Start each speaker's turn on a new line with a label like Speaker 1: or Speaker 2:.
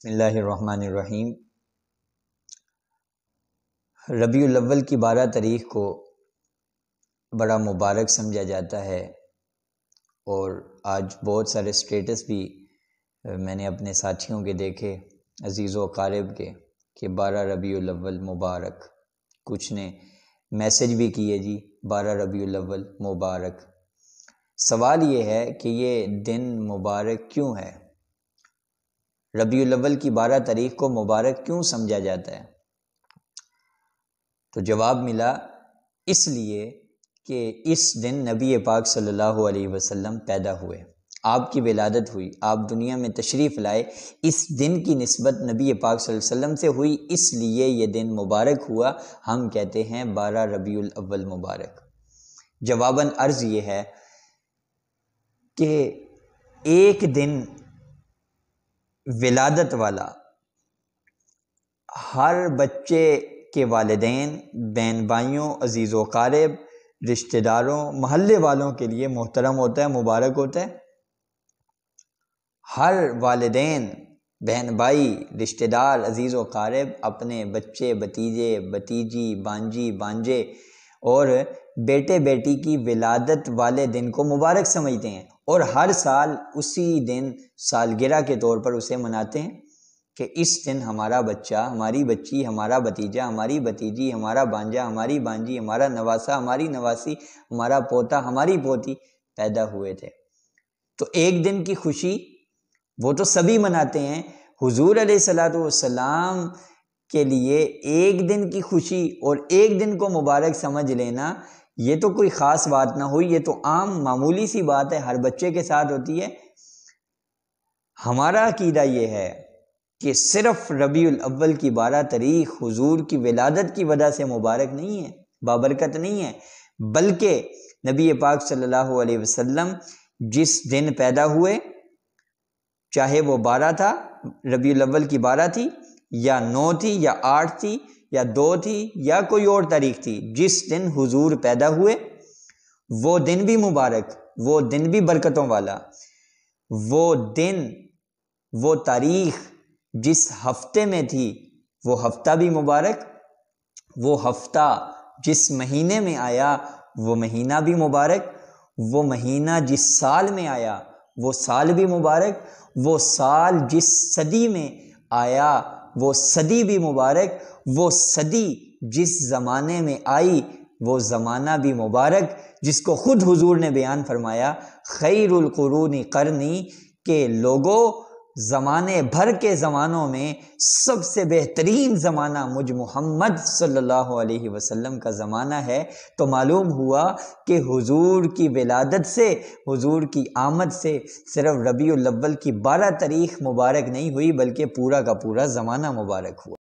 Speaker 1: بسم اللہ الرحمن الرحیم۔ ربیع الاول کی 12 تاریخ کو بڑا مبارک سمجھا جاتا ہے، اور آج بہت سارے سٹیٹس بھی میں نے اپنے ساتھیوں کے دیکھے، عزیز و اقارب کے، کہ 12 ربیع الاول مبارک۔ کچھ نے میسج بھی کیے جی 12 ربیع الاول مبارک۔ سوال یہ ہے کہ یہ دن مبارک کیوں ہے؟ ربیع الاول کی 12 تاریخ کو مبارک کیوں سمجھا جاتا ہے؟ تو جواب ملا، اس لیے کہ اس دن نبی پاک صلی اللہ علیہ وسلم پیدا ہوئے، آپ کی ولادت ہوئی، آپ دنیا میں تشریف لائے۔ اس دن کی نسبت نبی پاک صلی اللہ علیہ وسلم سے ہوئی، اس لیے یہ دن مبارک ہوا۔ ہم کہتے ہیں 12 ربیع الاول مبارک۔ جواباً عرض یہ ہے کہ ایک دن ولادت والا ہر بچے کے والدین، بہن بھائیوں، عزیز و اقارب، رشتہ داروں، محلے والوں کے لیے محترم ہوتا ہے، مبارک ہوتا ہے۔ ہر والدین، بہن بھائی، رشتہ دار، عزیز و اقارب اپنے بچے، بھتیجے، بھتیجی، بانجی، بانجے اور بیٹے بیٹی کی ولادت والے دن کو مبارک سمجھتے ہیں، اور ہر سال اسی دن سالگرہ کے طور پر اسے مناتے ہیں کہ اس دن ہمارا بچہ، ہماری بچی، ہمارا بھتیجا، ہماری بھتیجی، ہمارا بانجا، ہماری بانجی، ہمارا نواسا، ہماری نواسی، ہمارا پوتا، ہماری پوتی پیدا ہوئے تھے۔ تو ایک دن کی خوشی وہ تو سبھی مناتے ہیں، حضور علیہ الصلوۃ والسلام کے لیے ایک دن کی خوشی اور ایک دن کو مبارک سمجھ لینا، یہ تو کوئی خاص بات نہ ہوئی، یہ تو عام معمولی سی بات ہے، ہر بچے کے ساتھ ہوتی ہے۔ ہمارا عقیدہ یہ ہے کہ صرف ربیع الاول کی 12 تاریخ حضور کی ولادت کی وجہ سے مبارک نہیں ہے، بابرکت نہیں ہے، بلکہ نبی پاک صلی اللہ علیہ وسلم جس دن پیدا ہوئے، چاہے وہ 12 تھا، ربیع الاول کی 12 تھی یا 9 تھی یا 8 تھی یا 2 تھی یا کوئی اور تاریخ تھی، جس دن حضور پیدا ہوئے وہ دن بھی مبارک، وہ دن بھی برکتوں والا، وہ دن، وہ تاریخ جس ہفتے میں تھی وہ ہفتہ بھی مبارک، وہ ہفتہ جس مہینے میں آیا وہ مہینہ بھی مبارک، وہ مہینہ جس سال میں آیا وہ سال بھی مبارک، وہ سال جس صدی میں آیا وہ صدی بھی مبارک، وہ صدی جس زمانے میں آئی وہ زمانہ بھی مبارک، جس کو خود حضور نے بیان فرمایا خیر القرون قرنی، کہ لوگوں زمانے بھر کے زمانوں میں سب سے بہترین زمانہ مجھ محمد صلی اللہ علیہ وسلم کا زمانہ ہے۔ تو معلوم ہوا کہ حضور کی ولادت سے، حضور کی آمد سے صرف ربیع الاول کی 12 تاریخ مبارک نہیں ہوئی، بلکہ پورا کا پورا زمانہ مبارک ہوا۔